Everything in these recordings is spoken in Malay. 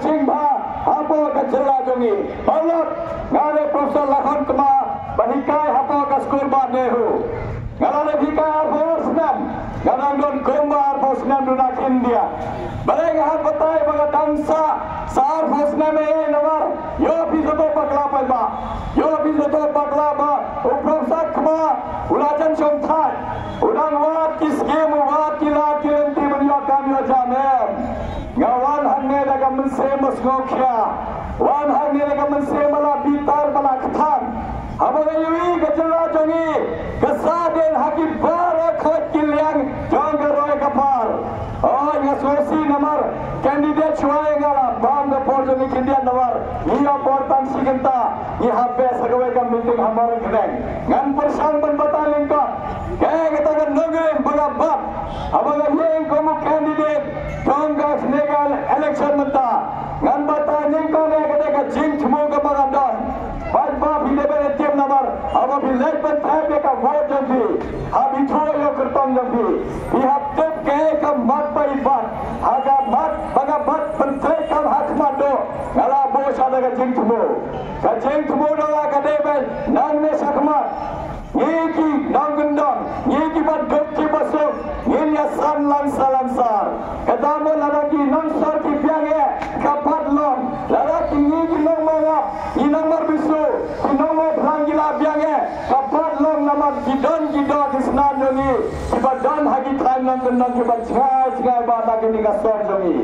cingba apa kecela jongi balot ngare Profesor Lakhon Kema bahikai apa ka skul ba nehu ngare hikai apa senam ngarang don kombar posnam dunak India balai ngah batai baga dangsa sar posnam e namar yo bisoto pakla palba yo bisoto pakla ba Profesor Kema ulajan chomthai udang wat ki scheme wat ki la ki enti banyo kamyo jamem ngawan hanne daga mense masgokya wan hanne daga mense mala bitar mala khan abaga yui gajala jongi kasaden haki bara khot kilyang jong roy kapar oh ngasosi namar candidate chuai ngala bam the por jongi kindian namar iya portan sigenta ye habbe sagwe ka meeting hamar kren ngan persang ban batalin ka kaya kita kan nogem baga bab abaga yeng komo candidate jong gas legal election menta ngan batalin ka ne ka jing thmo ka bagandon baj ba bile bele tem namar aba bilai ban thabe ka vote jambi abi thoyo kertong jambi bi habte ke ka mat pai bat aga mat baga bat pentre ka hakmat do ngala bo sada ka jing thmo do ka de ben nang me sakmat Yeki nanggendang, yeki bat gopki basuk, yenya san lansar. Kadamo lalaki nangsar ki piange, kapat long, lalaki yeki nang mangap, inang marbisu, inang mabrangila piange, kapat long namar kidon kisnan jongi, kibadan hagi time nanggendang kibat cengai bat lagi nikasor jongi.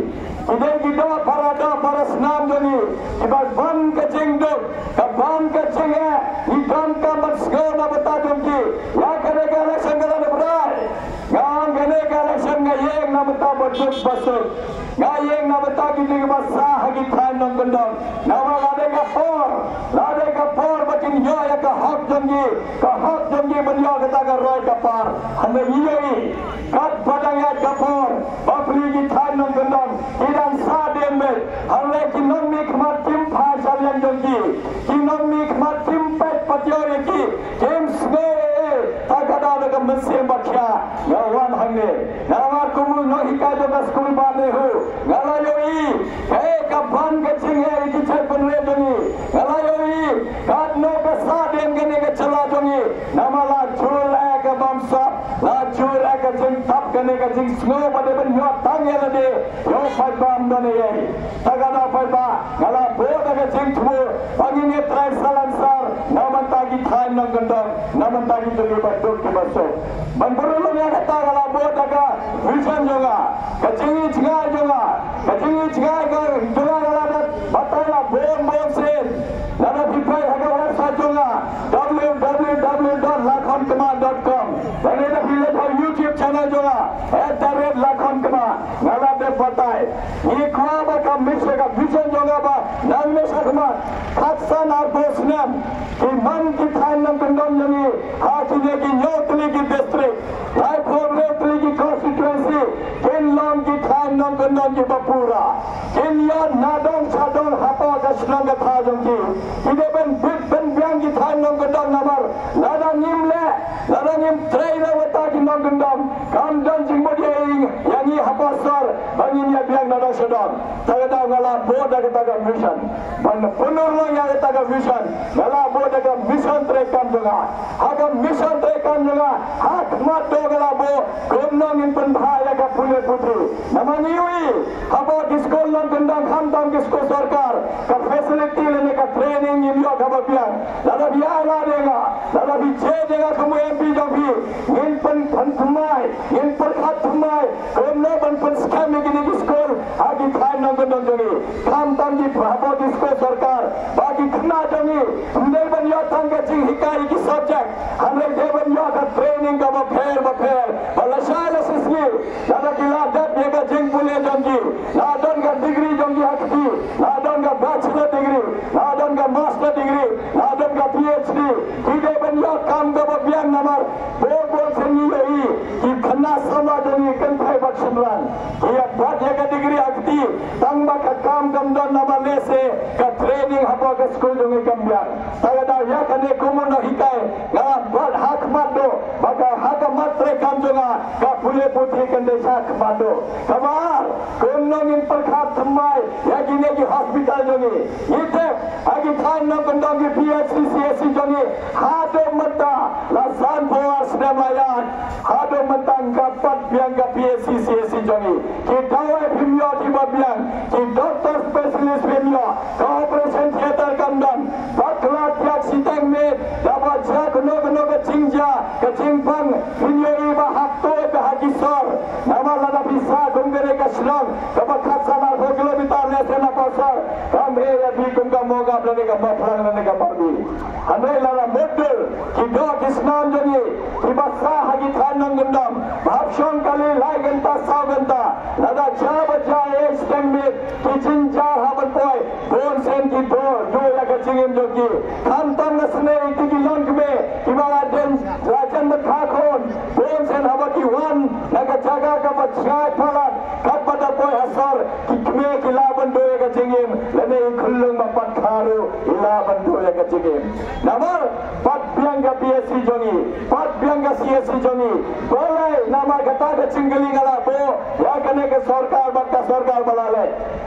Kidon parada parasnam jongi, kibat ban kecingduk, kaban kecenge, idam kamat segala betul. Jumki, ya kene ka election kala na berai, ngang kene ka election ngayeng na beta berduk basuk, ngayeng na beta gini kebasa hagi thain nang gendong, nama lade ka por bakin yo ya ka hak jumki benyo kata ka roy kapar, hande iyoi, kat badang ya kapor, bapli gi thain nang gendong, idan sa dembe, hande kinong mi khmat tim pha salyan jumki, kinong mi khmat tim pet patyore ki, James takada daga mense bakya ngawan hangne nawar kumu no hikai daga skul ba nehu ngala yoi ka ban ke chinge ki chai panre dongi ngala yoi kat no ka sa den gene ka chala dongi namala chula ka bamsa la chura ka jing tap gane ka jing sno bade ban yo tang yela de yo phai bam done ye takada phai ba ngala bo daga jing thu pagine trai salansar namanta ki thain nang gandam namanta ki jogi baduk ki baso banburulu ya kata ngala bo daga vision joga kachingi chinga joga ngala dat batala bom sen nana pipai haga website joga www.lakhonkema.com tane da pile tha YouTube channel joga @lakhonkema ngala de batai ye khwa ba ka mise ka vision joga ba nam me sakma khatsan ar bosnam ki man ki thain nam kandom jani ha ki de ki nyotli ki district Raipur Retli ki constituency Kinlong ki thain nam kandom ki bapura Kinyan nadong sadong hapa ka snang ka thajong ki ide ben biang ki thain nam kandom namar ladang nim trainer wata ki nam kandom kam dan jing modieng yangi hapa sar bangin ya biang nadong sadong tagada ngala bo daga vision ban punur lo ya daga vision ngala bo daga mission trekam juga aga mission trekam juga hak mat do ngala bo gomnong in pen bhaya ka pule putri namani ui habo diskol non gendang khandam kisko sarkar ka facility lene ka training in yo ka biang lada biya la denga lada bi je denga kamu MP jogi in pen thumai in per khat thumai gomno ban pen scam gini diskol agi thain non gendang jogi khandam ji habo disko sarkar bagi khna jogiundel ban yo thang ka jing hikai ki subject hamre devan yo ka training ka bapher balashala sisni lada kila dat ye ka jing pule jogi ladon ka degree jogi hakti ladon ka bachelor degree ladon ka master degree ladon ka PhD ide ban yo kam ka biang namar bo sengi yi ki khna sama jogi kan thai bat samran ye bat ye ka degree akti tang ba ka kam don na ba lese ka training hapo ka school jong ikambian tagada ya kane kumun na hikai na bad hak mado baka hak matre kam jonga ka pule puthi kande sak mado kabar kunnong in perkhat thamai ya gine ki hospital jongi ite agi than na kondong ki PHC CSC jongi hado mata lasan boas namayan hado matang kapat biang ka PHC CSC jongi ki dawai bimyo ti babiang ki doktor spesialis bimyo ka operation theater kamdan bakla tiak sitang me dapat ja kuno ka cingja ka cingpang bimyo iba hakto ka hakisor nama lada bisa gumgere ka shlong ka bakhat sana 4 kilometer le sena pasar kam he ya bi kum ka moga blane ka bafrang ne ka pardi hanai lada model ki do kisnam joni ki bakha hagi thanang gundam bhapshon kali lai ganta sa ganta lada ja baja ek steng me ki cingja haban poi bon sen ki do jo ya ka cingim joki tham tam nasne ki long me ki bala den rajan matha khon bon sen haba ki wan naga jaga ka bacha phalat kat pada poi hasar ki kme ki laban do ya ka cingim lane khullung ma pat kharu ilaban do ya ka cingim namar pat bianga PSC jongi pat bianga CSC jongi bolai nama kata ka cinggali ngala bo ya kane ka sarkar bakka sarkar balale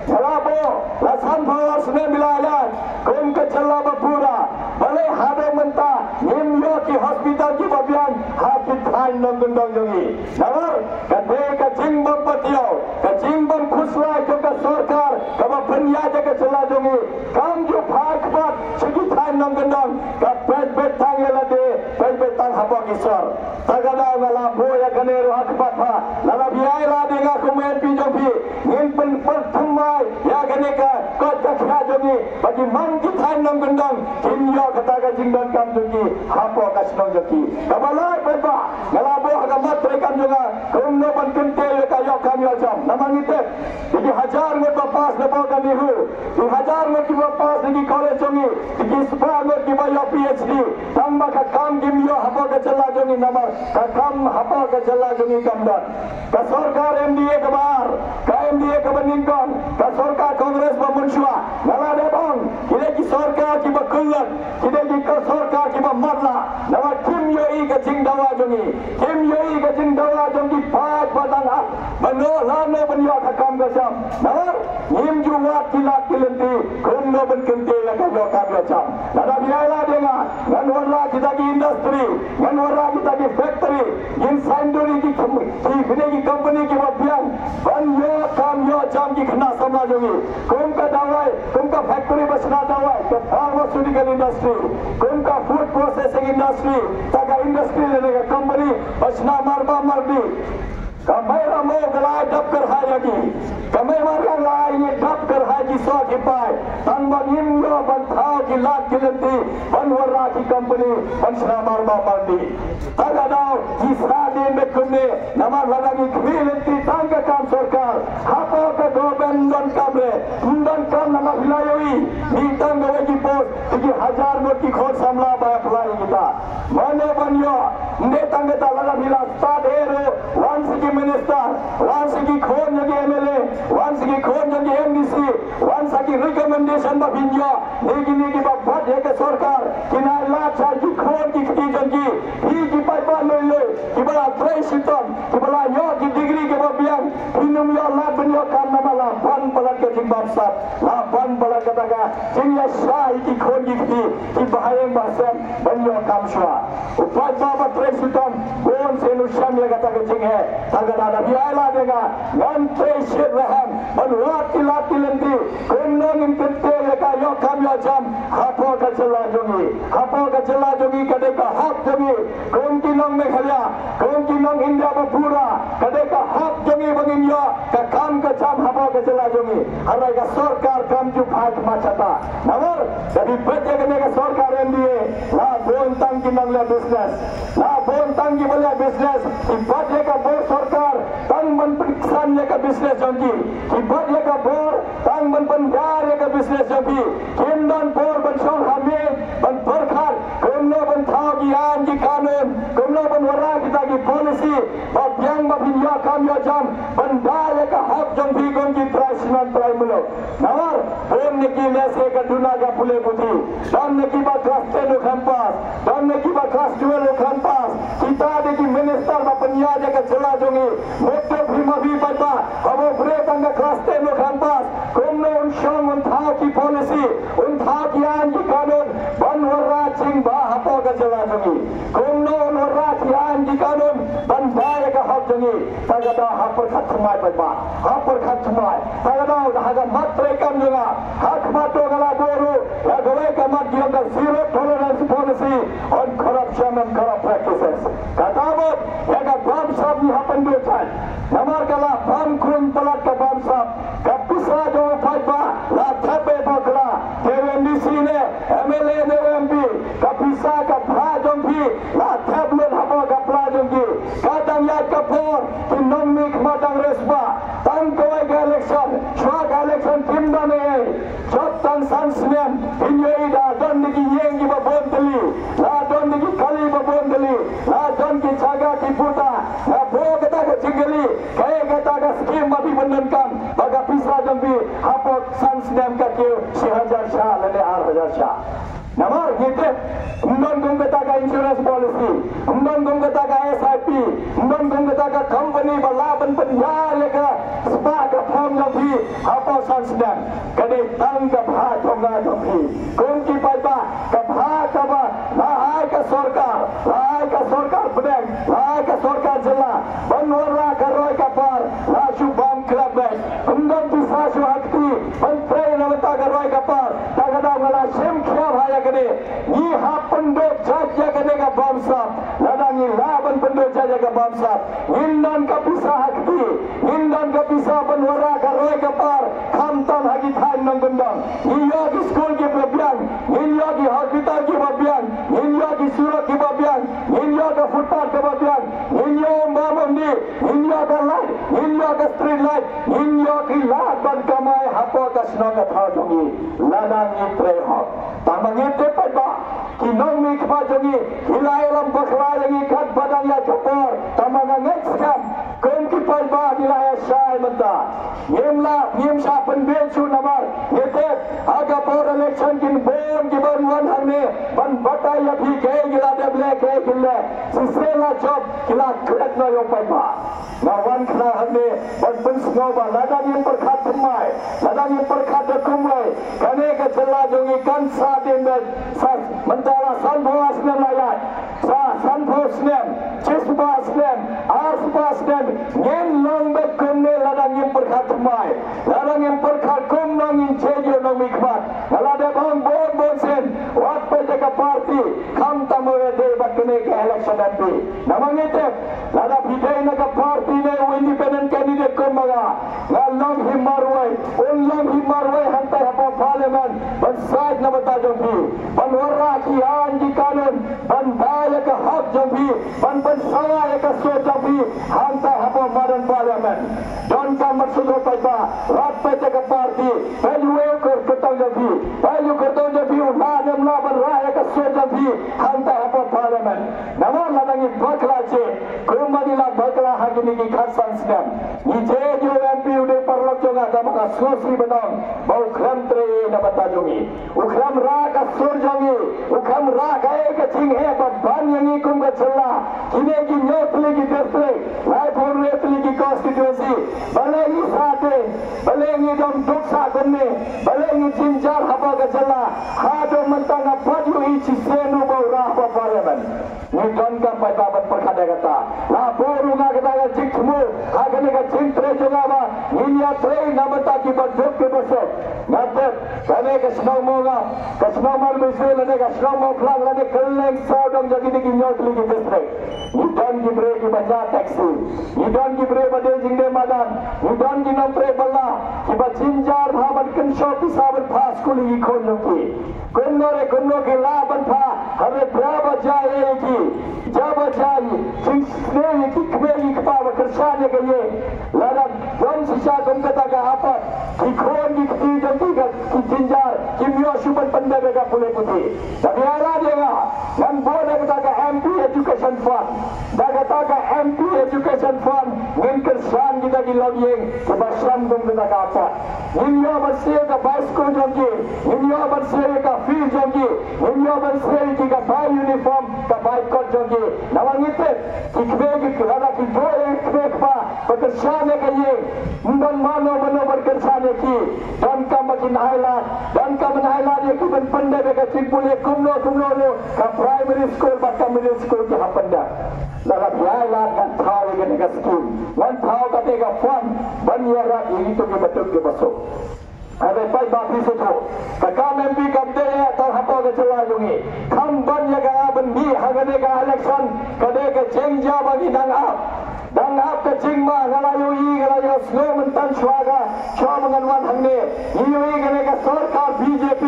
ngala bo lasan bhawas ne milayan kum ka challa bapura bale hado manta nimyo ki hospital ki babian hati thain nongundong jongi namar kade ka jing bam patio ka jing bam khusla jo ka sarkar ka banya jaga challa jongi kam jo phak pat chigi thain nongundong ka pet thangela de pet tang habo kisar tagada ngala bo ya kane ro akpat ha lala biai la de nga kumen pi jopi ngin pen perthamai ya kane ka ko takha jongi bagi man ki thain nongundong kimyo kata ka jingdon kam jongi hapo ka snong joki kabalai peba ngala bo ha matre kam jonga kumno ban kente ka yo kam yo jam namangite di hajar ngot papas na po ka nihu di hajar ngot ki papas di college jongi di spa ngot ki yo PhD tamba ka kam kimyo hapo ka challa jongi nama ka kam hapo ka challa jongi kamdan ka sarkar MDA ka bar ka MDA ka baningkon ka sarkar Congress ba munshwa ngala de bang kile ki sarkar ki ba kullan kile ki sarkar ki ba marla nama kimyo I ka jingdawa jongi kimyo I ka jingdawa jongi pat badang ha bano lano banyo ka kam ka jam nama nim juwa kilat kilenti kumno ban kente la ka yo kam yo jam lada biala denga nganwara kita ki industry nganwara kita ki factory in sanduri ki company ki babian banyo kam yo jam ki khna samla jongi kum ka dawai kum ka factory basna dawai ka pharmaceutical industry kum ka food processing industry taga industry lene ka company basna marba marbi kamai ramo galai dab kar hayagi kamai marga lai ye dab kar haji so ki pai tanba nimyo banthao ki lat kilenti banwara ki company bansra marba marbi taga daw ki sade me kunne nama lagi khilenti tanga kam sarkar hapo ka gobendon kamre undan kam nama hilayoi ni tanga ki post ki hajar not ki khod samla ba apply kita mane banyo ne tanga ta laga bila stade ro once ki minister once ki khon jagi MLA once ki khon jagi MDC once ki recommendation ba binyo negi ba bhat ke sarkar kina la cha ki khon ki khiti jagi hi ki pai ba loy ki bala trai sitom ki bala yo ki degree ke ba biang hinum yo la benyo kam nama la ban balan ke jimbab sat la ban balan ke taga jingya sai ki khon ki khiti ki bahayeng bahasam benyo kam shwa upai ba trai sitom bon se nu sham le kata ke jing hai taga da biala denga ngan trai shit raham ban wati lati lendi kunnong in kente le ka yo kam yo jam hapo ka challa jongi kade ka hak jongi kun ki nong me khalya kun ki nong India ba pura kade ka hak jongi bangin yo ka kam ka jam hapo ka challa jongi harai ka sarkar kam ju phat machata namar jadi bete kene ka sarkar MDA la bon tang ki nong le business la bon tang ki bole business ki bete ka bo sarkar tang man piksan le ka business jongi ki bete ka bo tang man pandar le ka business jongi kimdan por ban shong hamid ban perkhat kumno ban thao ki an ki kanun kumno ban wara kita ki policy ba byang ba binyo kam yo jam bandar le ka hak jong bi gon ki Nawar pun niki lese ke dunaga pule putih dan niki ba kelas 10 kampas dan niki ba kelas 2 kampas kita niki minister ba penyaja ke jela jongi motor prima bi pada abo bre tangga kelas 10 kampas kumno unshong untha ki policy untha ki an ki kanun ban warra ching ba hapo ke jela jongi kumno warra ki an ki kanun ban baya ke hak jongi tagada hapur khat thmai pada hapur khat thmai tagada haga matre kam juga hak mato gala boru ya gawai kamat dia zero tolerance policy on corruption and corrupt practices katabot ya ga bam sab ni hapan docan namar kala bam kun pelat ka bam sab kapisa jo phaiba la thabe bakla KMDC ne MLA ne MP kapisa ka bha jongki la thablo habo gapla jongki kadang ya kapor kinomik madang resba tang koi ga election shwa ga election timda ne Jotan sansnem inyoi da don niki yengi ba bondeli la don niki kali ba bondeli la don ki jaga ki puta la bo kata ka jingeli kaya kata ka skim ba bi benenkan baga pisra jambi hapot sansnem ka ke 6000 sha lene 8000 sha namar gitu undang kata ka insurance policy undang kata ka SIP undang kata ka company ba laban penyar ya ka spa ka form jambi hapot sansnem kade tang ka bha jonga jambi kung ki pada ka bha ka ba lahai ka sarkar pedang lahai ka sarkar jela banwara ka roi ka par la shubham club bank undang bisa suhakti bantre namata ka roi ka par tagada ngala shem khya bhaya kade ni ha pando jaja kade ka bamsa ladangi laban pando jaja ka bamsa indan ka bisa hakti indan ka bisa banwara ka roi ka par khamtan hagi than nang gundang iya ki school ki babian iya ki hospital ki babian iya ki surat ki babian iya ka footpath ki babian iya mamandi iya ka light iya ka street light iya ki laban kamai hapo ka snong tha jongi ladang ni preho tamang ite pada kinong mi khwa jongi hilai lam bakra lagi khat badang ya kapor tamang next kam kung ki pada dilaya sai mata yem sa penbecu namar yete aga por election kin bom ki ban wan harne ban batai ya phi ke gila de black ke gilla sisela job gila kret no yo pada na wan khna harne ban pun snoba ladang yem per khat thmai ladang yem per khat kumai kane ka challa jongi kan sa din sa mentara san bhawas ne layat sa san bhawas ne chispas ne arspas ne ngem long be kumne ladang yem per khat thmai ladang yem per khat kum nang in chejo nang mikmat ladang bang bon sen wat pe jaga party kham tamore de bakne ke election ampi namang ite lada bidai na ka party ne independent candidate ko maga ngalong himarwai hantai hapo parliament ban side na bata jombi ban warra ki an ji kanun ban daya ka hak jombi ban saya ka so jombi hantai hapo modern parliament don ka maksud ko pa rat pe jaga party value ko ketang jombi value ko to jombi na namla ban raya ka so jombi hantai hapo parliament nama ladangi bakla che kumani la bakla hagini ki khasan snam ni je jo MP ude parlok jonga ka sosi benong bau khram tre na bata jongi ukhram ra ka sur jongi ukhram ra ka ek ching he ban yangi kum ka challa kine ki nyotli ki desle lai phor retli ki constituency bale ni sate bale ni dom duksa gunne bale ni jinjar haba ka challa ha do mantanga padu ichi senu bau ra pa parliament ni don ka pada ban perkada kata la boru ga kata ga chikmu agane ka chintre jonga ba niya tre na bata ki baduk ke bose natet kane ka snow moga ka snow mar bisu lane ka snow mo flag lane kelleng saudam jagi di nyotli ki district ni don ki bre ki banja taxi ni don ki bre bade jingde madan ni don ki nampre balla ki ba jinjar bhaban kan shop saban phas kuli khon ki kunno ke laban pha hare braba jaye ki jaba jayi jinsne ki kmeli ka ba kersane ke ye lada don sisa don kata ka apa ki khon ki jam ki jinjar ki myo suban panda ka pule puti tapi ara dia dan boleh kata ka MP education fund da kata ka MP education fund ngin kersan Sekarang kita di login kebasyam dong kita kata. Ninyo bersih ke bicycle jongki, ninyo bersih ke field jongki, ninyo bersih ke bay uniform ke bike jongki. Nawang itu ikbeg kerana kita ikbeg pa bekerjanya kaya, mungkin mana bekerjanya ki, dan kamakin highlight, dan kaman highlight yang kita pandai bekerja simpulnya kumlo ke primary school, bahkan middle school ke hapanda. Dalam highlight kan tahu yang kita skim, kan tahu ketika fun, banyak ini tu kita betul ke masuk. Ada baik bagi itu. Kakak MP kapten atau apa kecelah jungi. Kamban yang kaya bendi, hagade ka election, kade ke cengja bagi dang up ke cingma, ngalayu ngalayu slow mentan swaga, cuma mengenwan hangne. Iui kade ke sarkar BJP,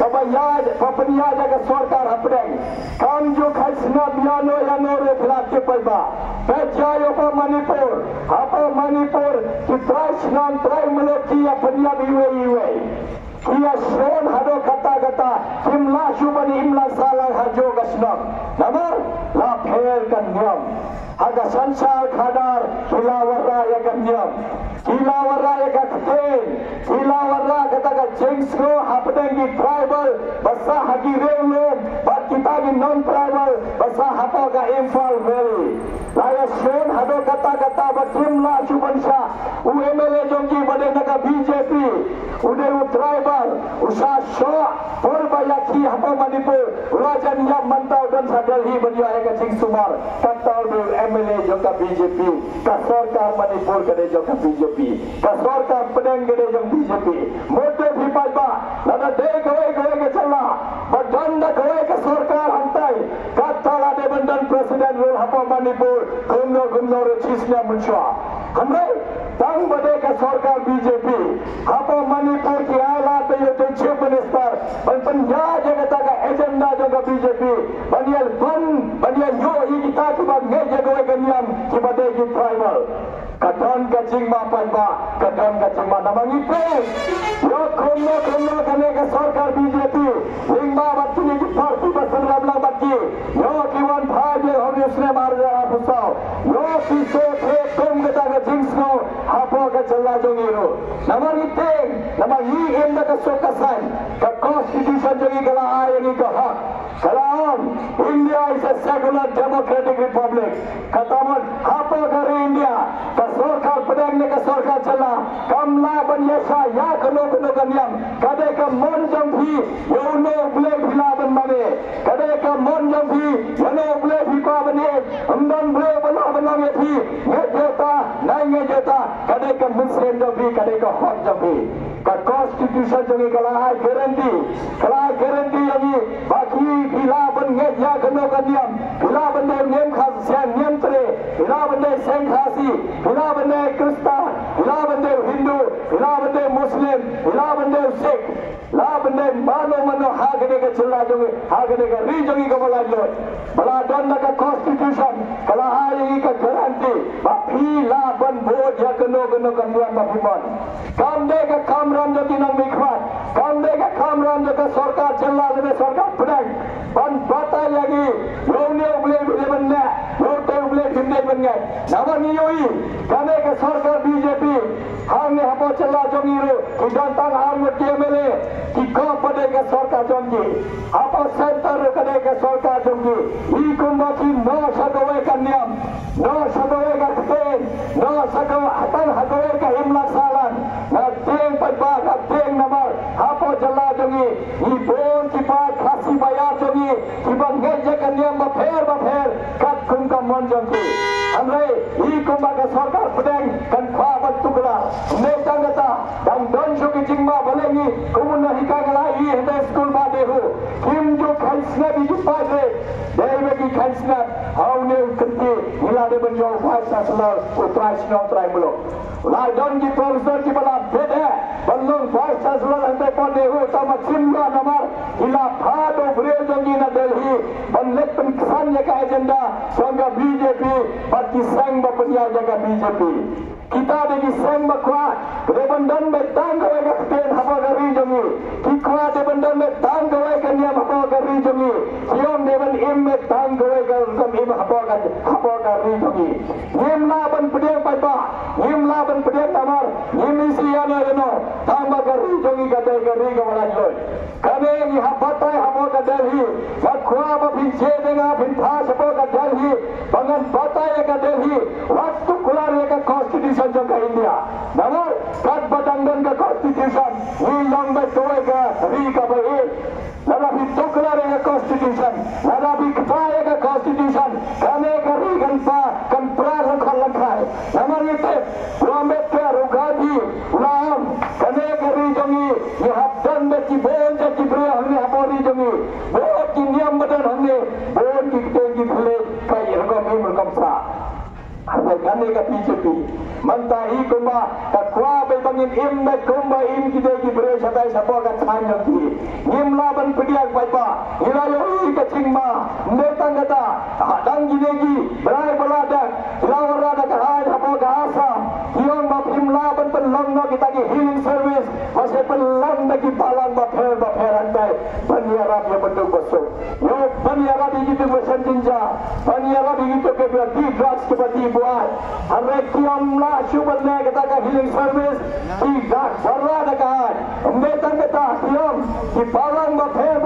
kabayaj, papanya jaga sarkar hapdeng. Kamju khaisna biano yanore filate paiba. Pejayo pa Manipur, kita senang try melaki apanya biwe. Ia Sean hado kata Kimla Shubani Imla Salang Harjo Gasnam Namar La Pher Kanyam Haga Sansar Khadar Kilawara ya Kanyam Kilawara ya Kakten Kilawara kata Jengsko Hapdengi Tribal Basa Hagi Reulum Bat kita di non-tribal Basa Hapoga Imphal Valley Laya Sean hado kata Kimla Shubani Shah UMLA Jongki Bade Naga BJP Udah tribal usaha syok perbayaki apa Manipur Rajan yang mantau dan sadalhi beliau yang kecing sumar kata MLA juga BJP kasorkar Manipur kede juga BJP kasorkar pedang kede juga BJP motor hipajba lada dek kawai ke celah badanda kawai ke sorkar hantai kata lada bandan presiden rul apa Manipur gumno recisnya mensyua hamrai tang bade ke sorkar BJP apa Manipur ki halat yo to chief minister penjaja kata ka agenda jaga BJP banial yo kita ki bag ngeja go kanyam ki bade ki tribal kadon kacing ma panba kadon kacing ma namang ipe yo kono kane ka sarkar BJP lingba batni ki party basan rabla batki yo ki wan bhaje horisne marja apusao yo ki so the kom kata ka jingsno hapo ka challa jongiro namang ipe namang enda ka sokasan ka constitution jogi kala ayani ka hak kalam India is a secular democratic republic kataman hapo kare India ka sarkar pedang ne ka sarkar challa kamla banyasa ya kono kanyam kade ka mon jonghi yono ble phila ban mane kade ka mon jonghi yono ble phipa bane amdan ble bala baname thi nge jota kade ka muslim jonghi kade ka hot jonghi ka constitution jogi kala guarantee yogi baki phila ban nge ya kono kanyam phila ban nem khas sen nem tre phila ban sen khasi phila ban Kristen phila ban Hindu phila ban Muslim phila ban Sikh la ban mano hagane ka chilla jogi hagane ka ri jogi ka bala donna ka constitution kala hai ka guarantee ba phila ban vote ya kono kanyam bapuman kamde ka kamran jogi nang mikhwat kamde ka kamran jogi sarkar chilla de sarkar pedang ban bata lagi yone ble banna yote ble hinde banna namani yoi kane ka sarkar BJP hamne hapo challa jongiro kidantang armut MLA ki ko pade ka sarkar jongi hapo center kane ka sarkar jongi ikumbaki no sagawe kanyam no sagawe ka kten no sagawe hatan hagawe ka himla salan na teng padba ka teng namar hapo challa jongi ibon ki pa khasi bayar jongi ibang ngeje kanyam ba pher kat kum ka mon jongi hamre ikumbaka sarkar pedang kan khwa ban tukla neta ngata dan don jogi jingma balengi kumunna hikagala hede school ba dehu kim jo khaisna bi ju pade dewe ki khaisna haune kanti milade banjo bhasa salal utraisna utrai mulo la don ki professor ki bala bede ballon bhasa salal ante ko dehu tama simla namar ila phado bre jogi na delhi banlet pen khan ka agenda songa BJP pati sang ba panya jaga BJP kita degi sang bakwa rebandan me tang gawe ka ten haba gari jogi kikwa rebandan me tang gawe kanya haba gari jogi siom deban im me tang gawe ka kam im haba gari jogi nimla ban pede pa nimla hari jongi kadai gari kawalan loy. Kami ni habatai habo ka Delhi, makwa ba pinche denga pinta sapo ka Delhi, bangan batai ka Delhi, waktu keluar ka Constitution jong ka India. Namun kat batangdan ka Constitution, ni long ba toy ka ri ka bai. Lalabi tuklar ka Constitution, lalabi kaya ka Constitution, kami kari kan pa kan prang khalan khai. Namun ite Ambedkar Ugadi ulam kami kari jongi ni habdan ba cibon cibre हमने हमारी जमी बहुत की नियम बदल हमने बहुत की तेजी फले कई रकम में रकम सा हमें करने का बीजेपी मनता ही कुंभा कक्वा बेबंगिन इम में कुंभा इम की देगी ब्रेश हटाई सबों का छान जमती निम्ला बन पिटियाक पाइपा हिलायोई का चिंगमा नेता गता हटांग की देगी बराय बलादक हिलावरा दा कहाय सबों का आसा हियों बाप हिमला बन पर लंगनो की ताकि हीलिंग सर्विस वैसे पर लंग की पालन बफेर अंtai bani Arab yang bentuk besar yo bani Arab itu besan tinja bani Arab itu kebetulan di drugs seperti buat hari kiamla syubalnya kita ke healing service di drugs warna dekat mereka kata kiam di palang bafir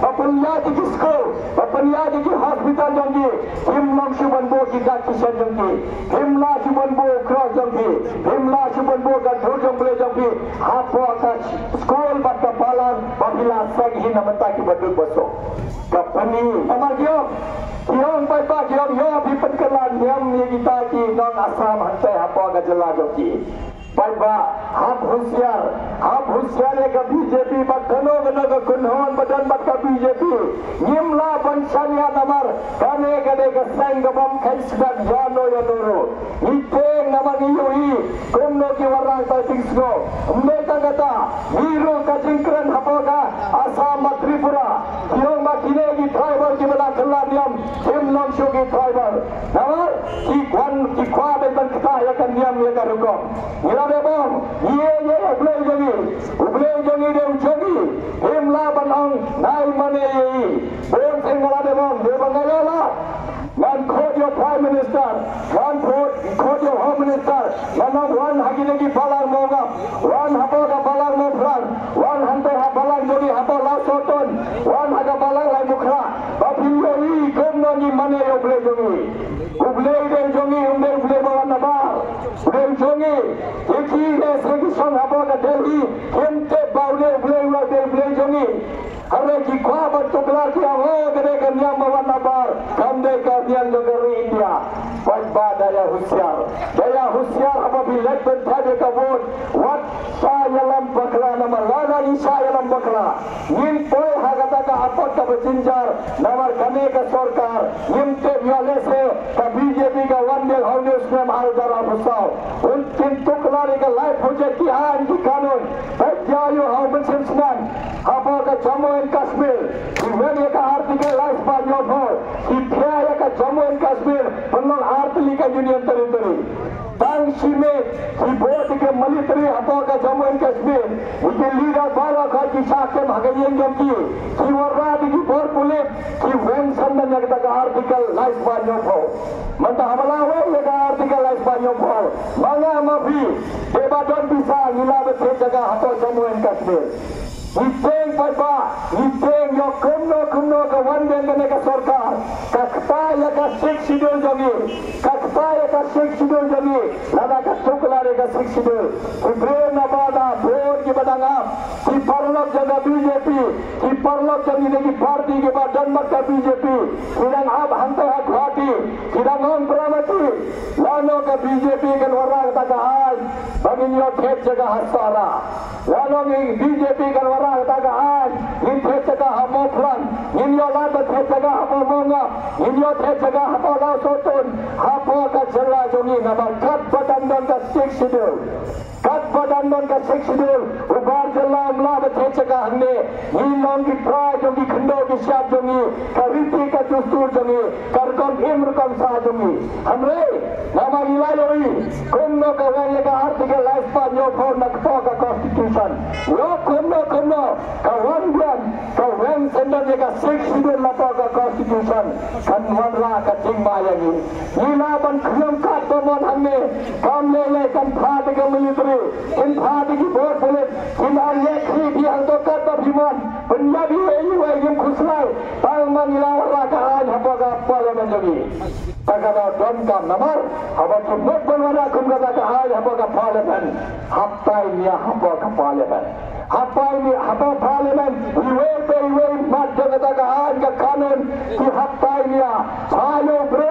bapeniaji di school bapeniaji di hospital janji himlam syubal bo kita kisah janji himla syubal bo cross janji himla syubal bo gadho janji janji apa kat school bata palang babila sagi namanta ki baduk baso kapani amar kiong pai pa kiong yo api penkelan yang ni kita ki non asam hantai apa ka jela joki pai ba hab husiar ka BJP badano ka kunhon badan bat ka BJP nimla bansanya namar kane kade ka sang bam khai sidak jano ya doro ite namani yoi kumno ki warang ta tingsgo umeta kata hero ka jingkran hapoga asam Tripura kiong ma kinegi tribal ki bala khalaniam himlong shogi tribal namar ki kwa beban kita ya kan diam ya ka rukom ila bom ye ublei jogi de jogi himla banang nai mane ye bom singala de bom de bangala one quote your prime minister one quote your home minister one hagine ki palar moga one hapoga palar mo fran one hante ha palar jogi hapo la soton one haga palar la mukha bapiyo i komno ni mane ublei de jogi ublei bawan na ba ublei jogieki de segi song hapo ka Delhi kente baude ublei jogi hare ki kwa batukla ki avo gede kanya bawan na ba kamde ka dian negeri India wajba daya husyar apabila bertanya ke vote wat saya lam bakla nama lana ni saya lam bakla nin poi hagata ka apot ka berjinjar namar kane ka sarkar nimte violese ka BJP ka one day house में हर जरा फसाओ उन तीन टुकड़े का लाइफ हो जाती है इनकी कानून क्या यो हाउ बंसिमसन हापो का जम्मू एंड कश्मीर इवेंट का आर्टिकल लाइफ पर जो हो इफ्या का जम्मू एंड कश्मीर पन्नों आर्टिकल का यूनियन टेरिटरी Tangsi में की बोर्ड के मिलिट्री हापो का जम्मू एंड कश्मीर उनके लीडर बाला का की साके भागेंगे जमकी की वराद की बोर पुलिस की वेन संदन जगत का आर्टिकल लाइफ पर जो हो मंता हमला हो ये का आर्टिकल लाइफ पर जो हो मांगा माफी देवादन bisa nila betul jaga hapo Jammu and Kashmir Iteng papa, iteng yo kumno ka wanden gane ka sarkar, kakta ya ka sik sidul jami, lada ka tuklare ka sik sidul, ibre nabada board ki badanga, ki parlok jaga BJP, ki parlok jami ki party ke bad Denmark ka BJP, sidang ab hante ha ghati, sidang on pramati, lano ka BJP kan warang ta ka aj, bagin yo thet jaga hasara, lano ki BJP kan orang taga aj in thetega hamo fran in yo la thetega hamo monga in yo thetega hamo la soton hapo ka jalla jongi namal kat badan ka sik sidul ubar jalla amla thetega हमने in long ki pra jongi khando ki syap jongi kariti ka dustur jongi karkom imr kam sa jongi हमरे nama ilayoi kumno ka wang ka artikel laispan yo phone nak to ka constitution yo kumno ka wang sender ka 6 schedule la to ka constitution kan wan la ka ting ma yangi ila ban khum ka to mon hamme kam le kan pha de ka military in pha de ki bor police in ar ye khi bi ang to ka to bhiman punjabi ei wa yim khuslai pal man ila ra ka aj hapo ka parliament jogi tagada don ka namar haba ki not banwana kum ka aj hapo ka parliament haptai nia hapo ka parliament hapa parliament iwe mat jagata ka aj ka kanun ki haptai nia chayo bre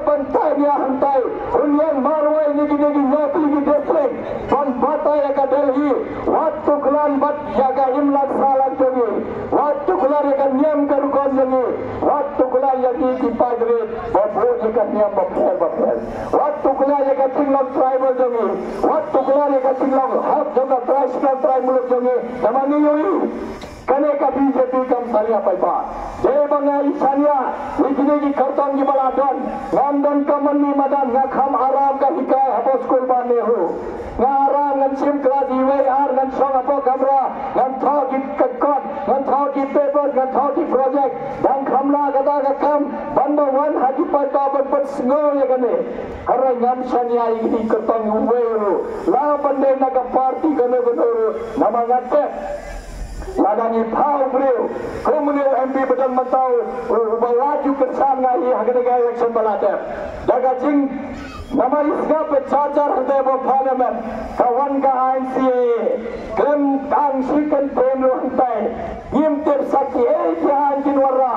ban tai nia hantai union marwai nigi nokli ki district ban bataya ka Delhi wat tuklan bat jaga imlak salat jogi wat tuklan ka niam ka rukon jogi wat tuklan yaki ki padre babu ka niam bapel wat tuklan ka singlok tribal jogi wat tuklan ka singlok hak joga tribal jogi namani yoi kane ka BJP kam saria paipa je banga isania ikine ki kartong ki baladon nandon ka manni madan ngakham aram ka hikai hapo school bane ho ngaram ngan sim class iwe ar ngan song apo kamera ngan tho ki kakot ngan tho ki paper ngan tho ki project dan khamla gada ka kam bando wan haji paipa ban sngo ye kane hara ngam sania ikini kartong uwe ro la bande na ka party kane gonoro namangate ladani phau breu komunil MP bedan matau balaju kesan ngai hagane ga election balate daga jing nama isga pe charger hade bo parliament kawan ka INCA krem tang sikan temlu hantai yim ter saki e jahan kinwara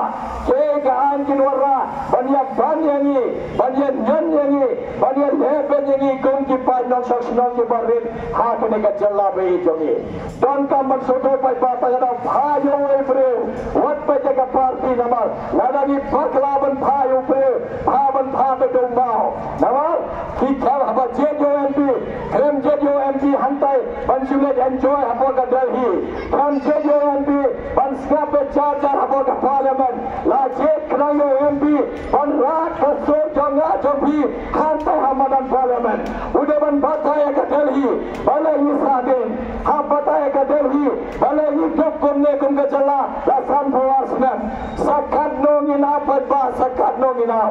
ke gahan kinwara banya banyangi banya nyanyangi banya lebenyangi kum ki panong saksnong ki barit ha kene ka jalla be jongi don ka maksodo pai pata gada phayo e breu wat pe jaga party nama ladani paklaban phayo breu phaban pha be domao nama ki khal haba jejo MP krem jejo MP hantai ban sulet enjoy haba ka Delhi krem jejo MP ban skape charger haba ka parliament la jet krayo MP ban rat kaso jonga jobi hantai hamadan parliament udaban bataya ka Delhi bale isadin ha bataya ka Delhi bale idop komne kum ka jalla la san forward sakat no ngina pa sakat no ngina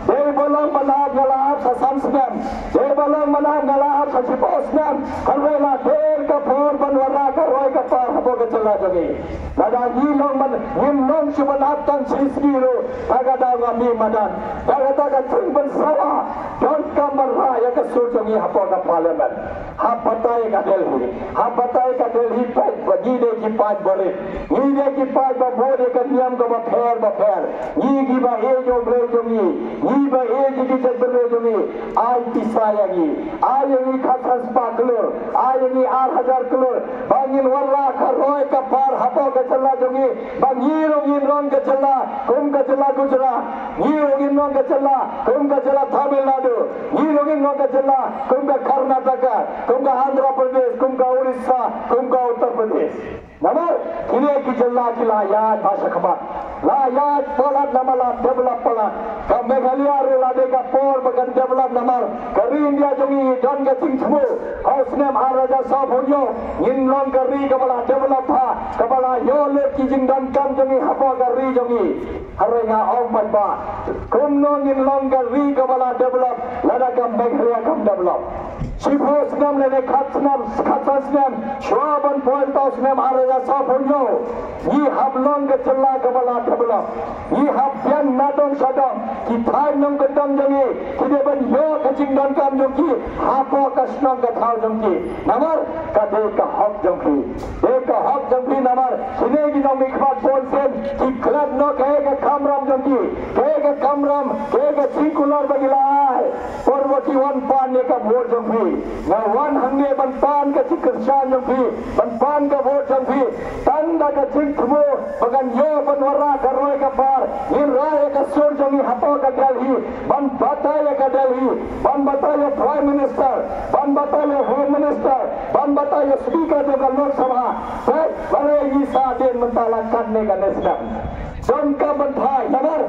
dei bolong banab ngala sa samsnam dei bolong banab ngala sa siposnam kalwela der ka phor banwara ka roi ka par habo ka jalla jogi daga ni long man nim long subanat tan sisgiro daga daga mi madan daga chung ban sawa don kamar raya ka surjongi habo ka parliament ha patai ka Delhi pai bagi de ki paj bore ni de ki paj ba bore ka niam ka ba pher ni ki ba e jo bre jongi ni ba e ji ki bre jongi ai pisaya gi ai ni khatas paklur ai ni 8000 klur bangin wala ka roi ka par hapo ka challa jongi bangiro gin ron ka challa kum ka challa Gujarat ni rogin ron ka challa kum ka challa Tamil Nadu ni rogin ron ka challa kum ka Karnataka kum ka Andhra Pradesh kum ka Orissa kum ka Uttar Pradesh namar kine ki jalla ki layat bhasha khabar layat polat namala develop polat ka Meghalaya re lade ka por bagan develop namar kari India jongi don ka tingthmu hausnem araja sab honyo in long kari ka bala develop ha ka bala yo le ki jing don kam jongi hapo kari jongi harenga om ba kum no in long kari ka bala develop lada ka Meghalaya kam develop Sipos-nam lene khatsnam shwaban pointos-nam araja sapunyo yi hablong ke challa kabala tabla yi habyan nadong sadam ki thai nong kedang jangi ki deban yo kaching don kam jongki hapo kasnong ka thau jongki namar ka de ka hok jongki namar sine gi nong mikhat ponsen ki klad no ke ka kamram jongki ke ka kamram ke ka singular bagilai porwati wan pan ne ka bhor jongki na wan hangne ban pan ka chikrsan jongki ban pan ka bhor jongki tanda ka chikmo bagan yo ban wara karoi ka par in rae ka sur jongi hapo ka Delhi ban bataya ka Delhi ban bataya prime minister ban bataya home minister ban bataya speaker of the Lok Sabha sai bale yi sa den mentala karne ka nesdam don ka ban thai namar